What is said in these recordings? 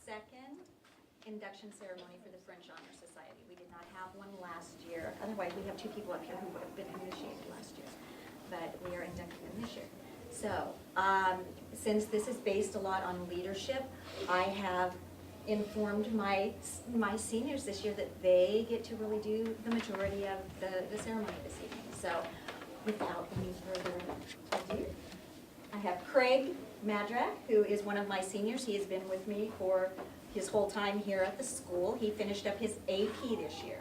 second induction ceremony for the French Honor Society. We did not have one last year. Otherwise, we have two people up here who would have been initiated last year, but we are inducting them this year. So, since this is based a lot on leadership, I have informed my seniors this year that they get to really do the majority of the ceremony this evening. So, without any further ado, I have Craig Madrak, who is one of my seniors. He has been with me for his whole time here at the school. He finished up his AP this year.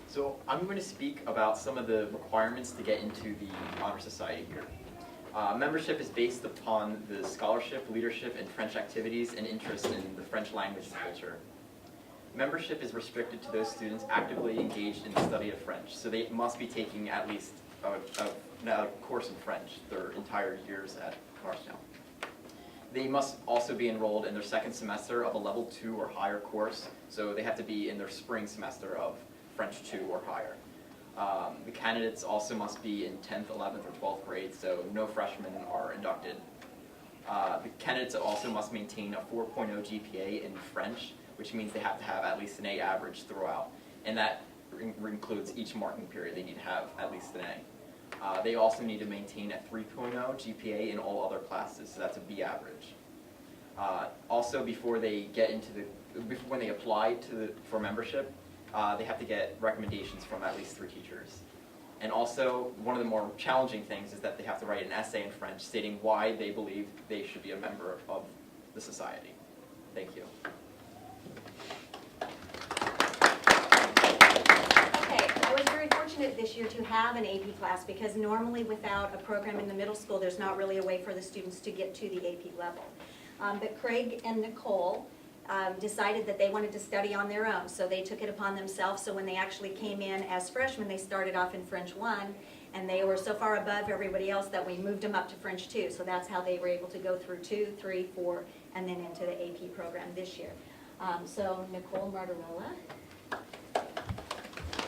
So I'm going to speak about some of the requirements to get into the Honor Society here. Membership is based upon the scholarship, leadership, and French activities and interest in the French language and culture. Membership is restricted to those students actively engaged in the study of French, so they must be taking at least a course in French their entire years at Marshall. They must also be enrolled in their second semester of a level 2 or higher course, so they have to be in their spring semester of French 2 or higher. The candidates also must be in 10th, 11th, or 12th grade, so no freshmen are inducted. The candidates also must maintain a 4.0 GPA in French, which means they have to have at least an A average throughout, and that includes each marking period. They need to have at least an A. They also need to maintain a 3.0 GPA in all other classes, so that's a B average. Also, before they get into when they apply for membership, they have to get recommendations from at least 3 teachers. And also, one of the more challenging things is that they have to write an essay in French stating why they believe they should be a member of the society. Thank you. Okay, I was very fortunate this year to have an AP class because normally without a program in the middle school, there's not really a way for the students to get to the AP level. But Craig and Nicole decided that they wanted to study on their own, so they took it upon themselves. So when they actually came in as freshmen, they started off in French 1, and they were so far above everybody else that we moved them up to French 2. So that's how they were able to go through 2, 3, 4, and then into the AP program this year. So Nicole Martirella.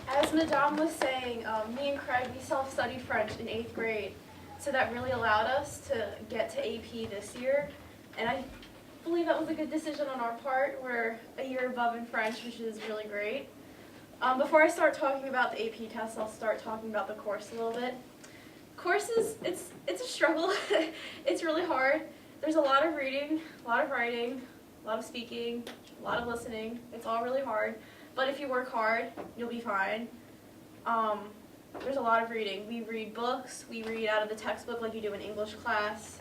As Madame was saying, me and Craig, we self-studied French in 8th grade, so that really allowed us to get to AP this year, and I believe that was a good decision on our part. We're a year above in French, which is really great. Before I start talking about the AP test, I'll start talking about the course a little bit. Courses, it's a struggle. It's really hard. There's a lot of reading, a lot of writing, a lot of speaking, a lot of listening. It's all really hard, but if you work hard, you'll be fine. There's a lot of reading. We read books, we read out of the textbook like you do in English class.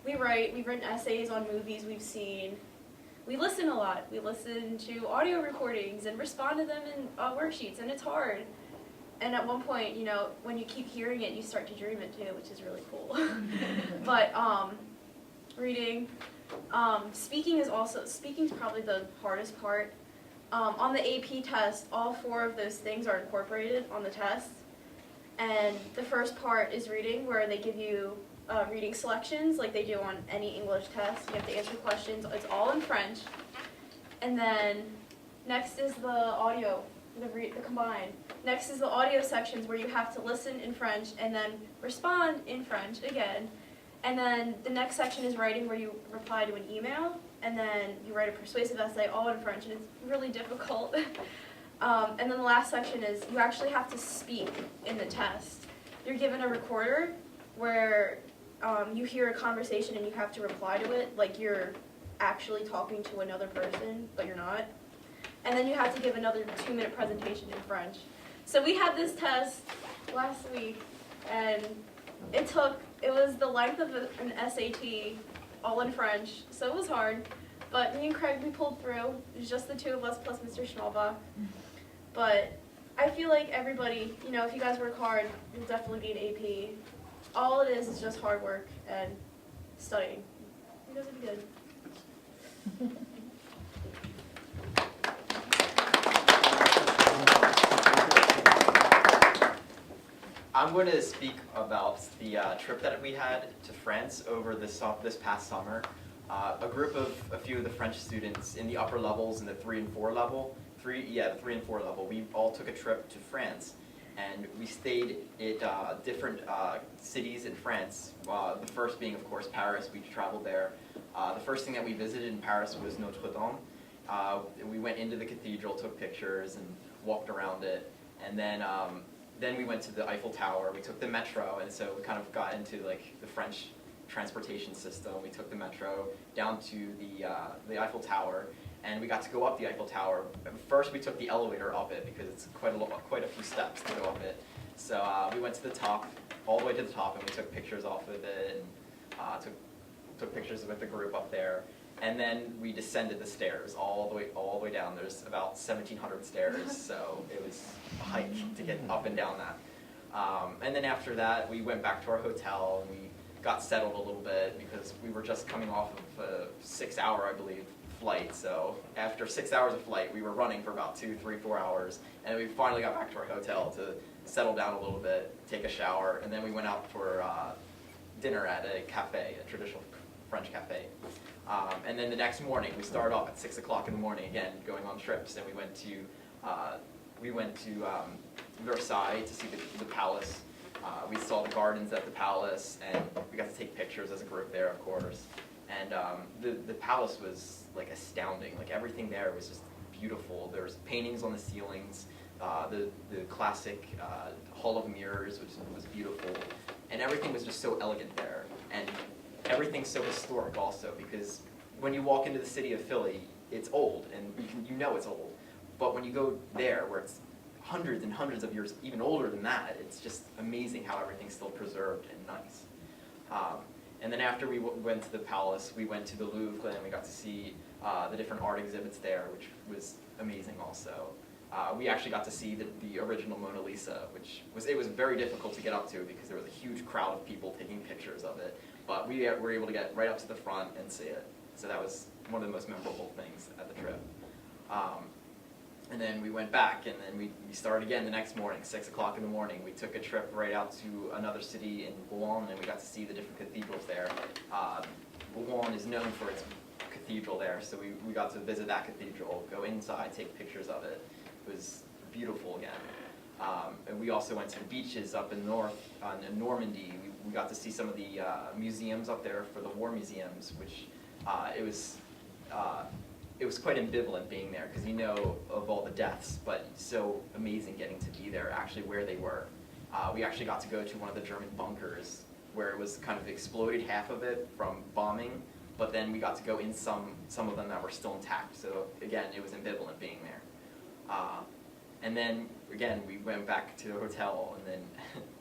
We've written essays on movies we've seen. We listen a lot. We listen to audio recordings and respond to them in worksheets, and it's hard. And at one point, you know, when you keep hearing it, you start to dream it too, which is really cool. But reading, speaking's probably the hardest part. On the AP test, all 4 of those things are incorporated on the test. And the first part is reading, where they give you reading selections like they do on any English test. You have to answer questions. It's all in French. And then next is the audio, the combined. Next is the audio sections where you have to listen in French and then respond in French again. And then the next section is writing, where you reply to an email and then you write a persuasive essay all in French, and it's really difficult. And then the last section is you actually have to speak in the test. You're given a recorder where you hear a conversation and you have to reply to it like you're actually talking to another person, but you're not. And then you have to give another 2-minute presentation in French. So we had this test last week, and it was the length of an SAT, all in French, so it was hard. But me and Craig, we pulled through. It was just the 2 of us plus Mr. Schmalbach. But I feel like everybody, you know, if you guys work hard, you'll definitely be an AP. All it is just hard work and studying. You guys will be good. I'm going to speak about the trip that we had to France over this past summer. A few of the French students in the upper levels, in the 3 and 4 level, the 3 and 4 level, we all took a trip to France. And we stayed at different cities in France, the first being, of course, Paris. We traveled there. The first thing that we visited in Paris was Notre Dame. We went into the cathedral, took pictures, and walked around it. And then we went to the Eiffel Tower. We took the metro, and so we kind of got into like the French transportation system. We took the metro down to the Eiffel Tower, and we got to go up the Eiffel Tower. First, we took the elevator up it because it's quite a few steps to go up it. So we went to the top, all the way to the top, and we took pictures off of it, and took pictures with the group up there. And then we descended the stairs all the way down. There's about 1,700 stairs, so it was a hike to get up and down that. And then after that, we went back to our hotel, and we got settled a little bit because we were just coming off of a 6-hour, I believe, flight. So after 6 hours of flight, we were running for about 2, 3, 4 hours, and we finally got back to our hotel to settle down a little bit, take a shower, and then we went out for dinner at a cafe, a traditional French cafe. And then the next morning, we started off at 6 o'clock in the morning, again, going on trips, and we went to Versailles to see the palace. We saw the gardens at the palace, and we got to take pictures as a group there, of course. And the palace was like astounding. Like everything there was just beautiful. There was paintings on the ceilings, the classic Hall of Mirrors, which was beautiful, and everything was just so elegant there. And everything's so historic also, because when you walk into the city of Philly, it's old, and you know it's old. But when you go there, where it's hundreds and hundreds of years, even older than that, it's just amazing how everything's still preserved and nice. And then after we went to the palace, we went to the Louvre, and we got to see the different art exhibits there, which was amazing also. We actually got to see the original Mona Lisa, it was very difficult to get up to because there was a huge crowd of people taking pictures of it. But we were able to get right up to the front and see it. So that was one of the most memorable things at the trip. And then we went back, and then we started again the next morning, 6 o'clock in the morning. We took a trip right out to another city in Rouen, and we got to see the different cathedrals there. Rouen is known for its cathedral there, so we got to visit that cathedral, go inside, take pictures of it. It was beautiful again. And we also went to the beaches up in in Normandy. We got to see some of the museums up there for the war museums, which it was quite ambivalent being there because you know of all the deaths, but so amazing getting to be there, actually where they were. We actually got to go to one of the German bunkers where it was kind of exploded, half of it from bombing, but then we got to go in some of them that were still intact. So again, it was ambivalent being there. And then again, we went back to the hotel, and then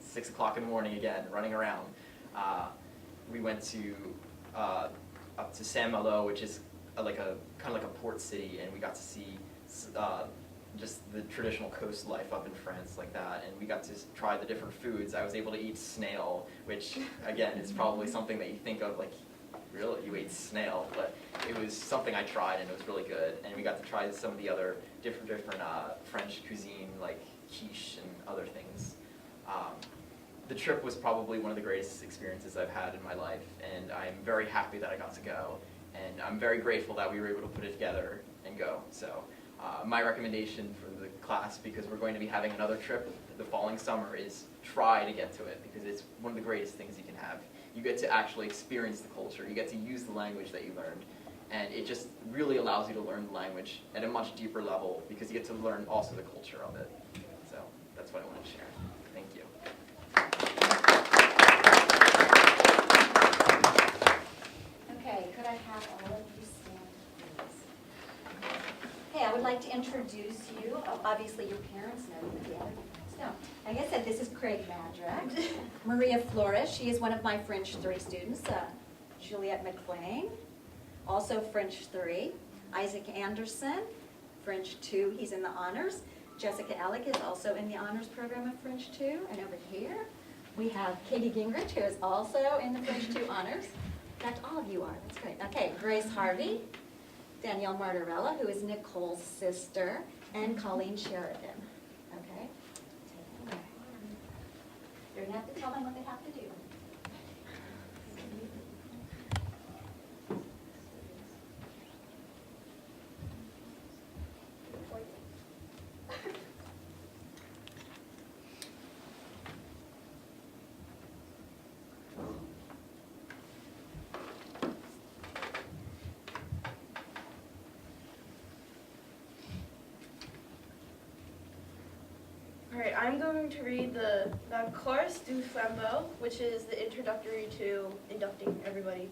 6 o'clock in the morning again, running around. We went to up to Saint-Malo, which is kind of like a port city, and we got to see just the traditional coast life up in France like that, and we got to try the different foods. I was able to eat snail, which again is probably something that you think of like, really, you ate snail, but it was something I tried and it was really good. And we got to try some of the other different French cuisine, like quiche and other things. The trip was probably one of the greatest experiences I've had in my life, and I'm very happy that I got to go. And I'm very grateful that we were able to put it together and go. So my recommendation for the class, because we're going to be having another trip the following summer, is try to get to it, because it's one of the greatest things you can have. You get to actually experience the culture. You get to use the language that you learned. And it just really allows you to learn the language at a much deeper level, because you get to learn also the culture of it. So that's what I wanted to share. Thank you. Okay, could I have all of you stand, please? Okay, I would like to introduce you. Obviously, your parents know you, but the other parents don't. Like I said, this is Craig Madrak. Maria Flores, she is one of my French 3 students. Juliette McLean, also French 3. Isaac Anderson, French 2, he's in the honors. Jessica Alec is also in the honors program of French 2. And over here, we have Katie Gingrich, who is also in the French 2 honors. In fact, all of you are. That's great. Okay, Grace Harvey, Danielle Martorella, who is Nicole's sister, and Colleen Sheridan. Okay? You're going to have to tell them what they have to do. Alright, I'm going to read the Cours du Flambeau, which is the introductory to inducting everybody.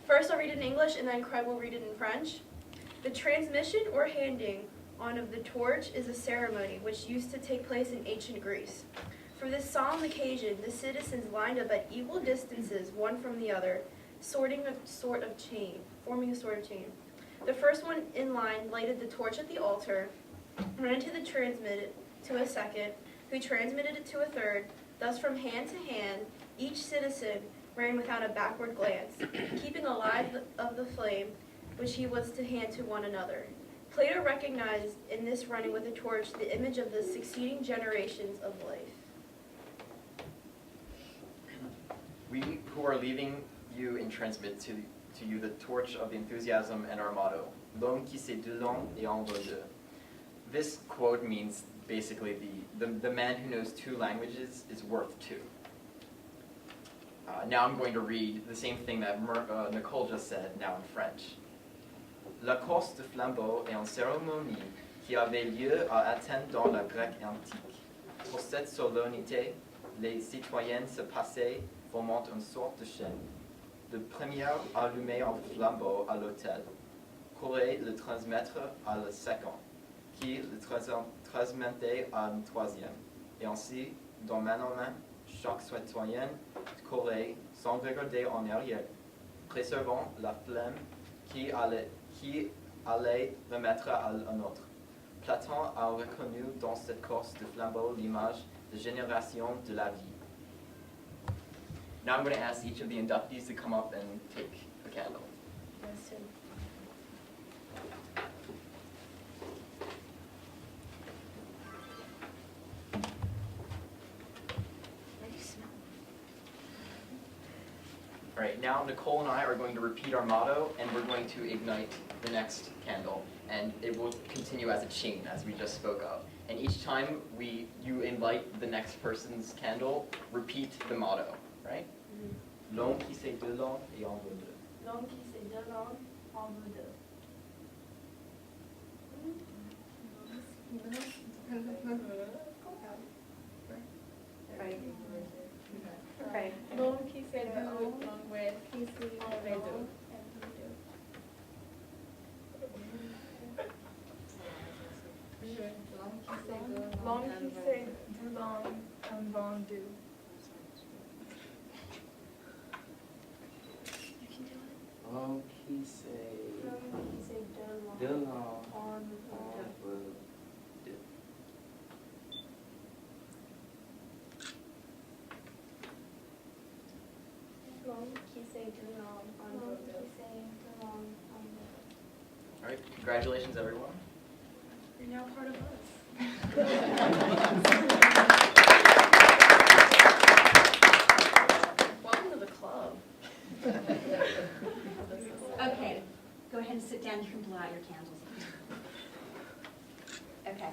First I'll read it in English and then Craig will read it in French. The transmission or handing on of the torch is a ceremony which used to take place in ancient Greece. For this solemn occasion, the citizens lined up at equal distances one from the other, forming a sort of chain. The first one in line lighted the torch at the altar, ran to the transmitted to a second, who transmitted it to a third. Thus from hand to hand, each citizen ran without a backward glance, keeping alive of the flame which he was to hand to one another. Plato recognized in this running with a torch the image of the succeeding generations of life. We who are leaving you and transmit to you the torch of enthusiasm and our motto, L'homme qui sait deux langues et en vaut deux. This quote means basically the man who knows two languages is worth two. Now I'm going to read the same thing that Nicole just said, now in French. La course de flambeau est une cérémonie qui avait lieu à Athènes dans la Grèce antique. Pour cette solennité, les citoyens se passaient formant une sorte de chaîne. Le premier allumait un flambeau à l'autel, courait le transmettre à le second, qui le transmettait à un troisième. Et ainsi, dans main en main, chaque citoyen courait sans regarder en arrière, préservant la flamme qui allait remettre à un autre. Platon a reconnu dans cette course de flambeau l'image de génération de la vie. Now I'm going to ask each of the inductees to come up and take a candle. All right, now Nicole and I are going to repeat our motto, and we're going to ignite the next candle, and it will continue as a chain, as we just spoke of. And each time you invite the next person's candle, repeat the motto, right? L'homme qui sait deux langues et en vaut deux. L'homme qui sait deux langues en vaut deux. Right. L'homme qui sait deux langues en vaut deux. L'homme qui sait deux langues en vaut deux. L'homme qui sait deux langues en vaut deux. L'homme qui sait deux langues en vaut deux. All right, congratulations, everyone. You're now part of us. Welcome to the club. Okay, go ahead and sit down. You can blow out your candles. Okay.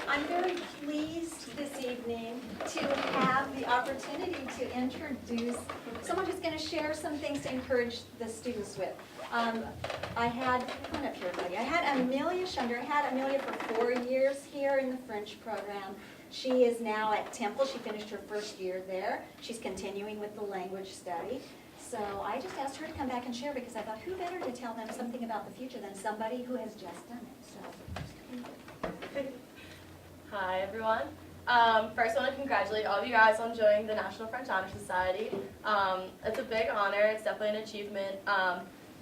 I'm very pleased this evening to have the opportunity to introduce someone who's going to share some things to encourage the students with. I had, come on up here, buddy. I had Amelia Schunder. I had Amelia for 4 years here in the French program. She is now at Temple. She finished her first year there. She's continuing with the language study. So I just asked her to come back and share because I thought, who better to tell them something about the future than somebody who has just done it. So. Hi, everyone. First, I want to congratulate all of you guys on joining the National French Honor Society. It's a big honor. It's definitely an achievement.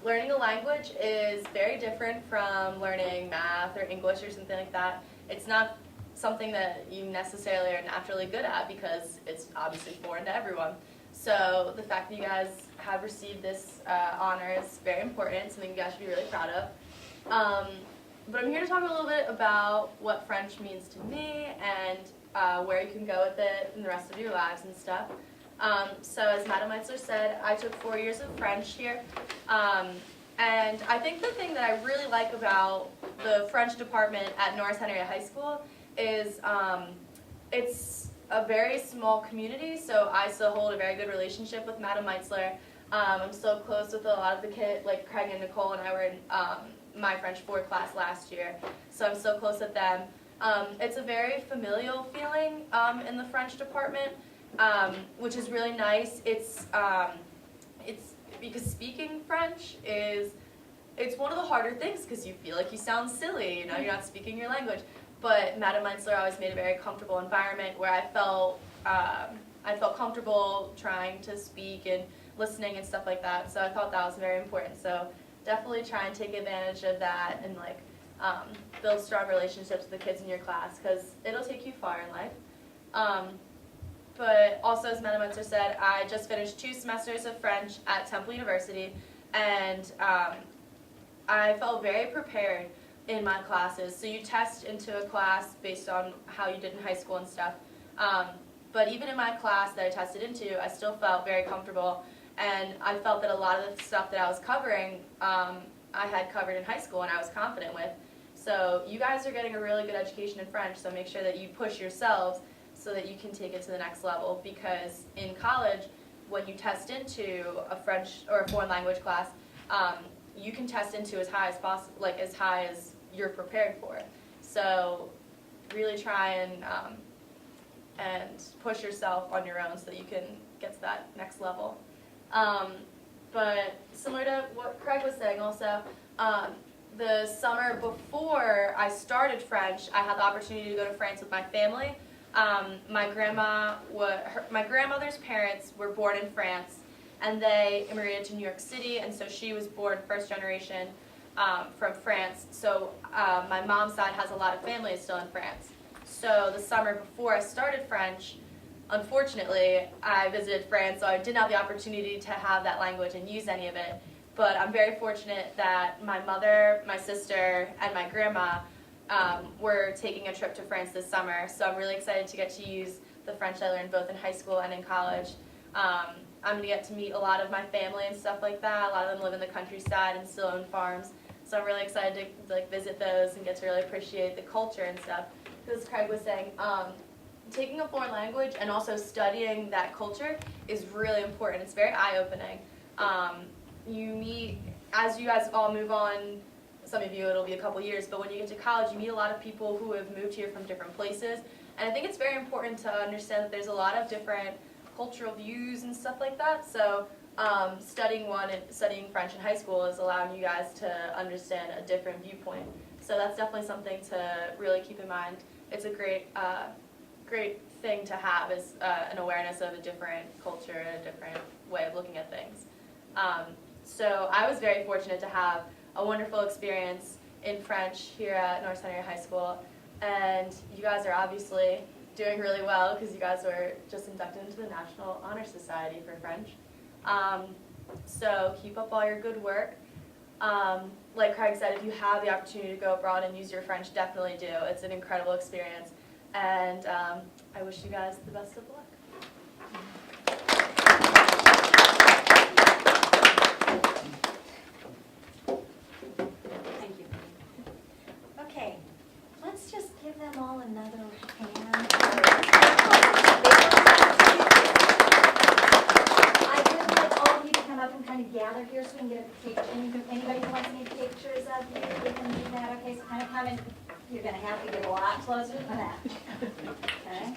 Learning a language is very different from learning math or English or something like that. It's not something that you necessarily are naturally good at because it's obviously foreign to everyone. So the fact that you guys have received this honor is very important, something you guys should be really proud of. But I'm here to talk a little bit about what French means to me and where you can go with it in the rest of your lives and stuff. So as Madam Meitzler said, I took 4 years of French here. And I think the thing that I really like about the French department at Norris Henrietta High School is it's a very small community, so I still hold a very good relationship with Madam Meitzler. I'm still close with a lot of the kids, like Craig and Nicole and I were in my French 4 class last year, so I'm still close with them. It's a very familial feeling in the French department, which is really nice. It's because speaking French it's one of the harder things because you feel like you sound silly, you're not speaking your language. But Madam Meinzler always made a very comfortable environment where I felt comfortable trying to speak and listening and stuff like that. So I thought that was very important. So definitely try and take advantage of that and build strong relationships with the kids in your class because it'll take you far in life. But also, as Madam Meinzler said, I just finished 2 semesters of French at Temple University, and I felt very prepared in my classes. So you test into a class based on how you did in high school and stuff. But even in my class that I tested into, I still felt very comfortable, and I felt that a lot of the stuff that I was covering, I had covered in high school and I was confident with. So you guys are getting a really good education in French, so make sure that you push yourselves so that you can take it to the next level, because in college, when you test into a French or a foreign language class, you can test into as high as possible, as high as you're prepared for. So really try and push yourself on your own so that you can get to that next level. But similar to what Craig was saying also, the summer before I started French, I had the opportunity to go to France with my family. My grandmother's parents were born in France, and they immigrated to New York City, and so she was born first generation from France. So my mom's side has a lot of family still in France. So the summer before I started French, unfortunately, I visited France, so I didn't have the opportunity to have that language and use any of it. But I'm very fortunate that my mother, my sister, and my grandma were taking a trip to France this summer. So I'm really excited to get to use the French I learned both in high school and in college. I'm going to get to meet a lot of my family and stuff like that. A lot of them live in the countryside and still own farms. So I'm really excited to visit those and get to really appreciate the culture and stuff. Because Craig was saying, taking a foreign language and also studying that culture is really important. It's very eye-opening. You meet, as you guys all move on, some of you it'll be a couple years, but when you get to college, you meet a lot of people who have moved here from different places. And I think it's very important to understand that there's a lot of different cultural views and stuff like that. So studying French in high school is allowing you guys to understand a different viewpoint. So that's definitely something to really keep in mind. It's a great thing to have, is an awareness of a different culture and a different way of looking at things. So I was very fortunate to have a wonderful experience in French here at North Central High School, and you guys are obviously doing really well because you guys were just inducted into the National Honor Society for French. So keep up all your good work. Like Craig said, if you have the opportunity to go abroad and use your French, definitely do. It's an incredible experience, and I wish you guys the best of luck. Thank you. Okay, let's just give them all another hand. I would like all of you to come up and kind of gather here so we can get a picture. Anybody who wants any pictures of you, we can do that. Okay, so kind of come in. You're going to have to get a lot closer than that. Okay.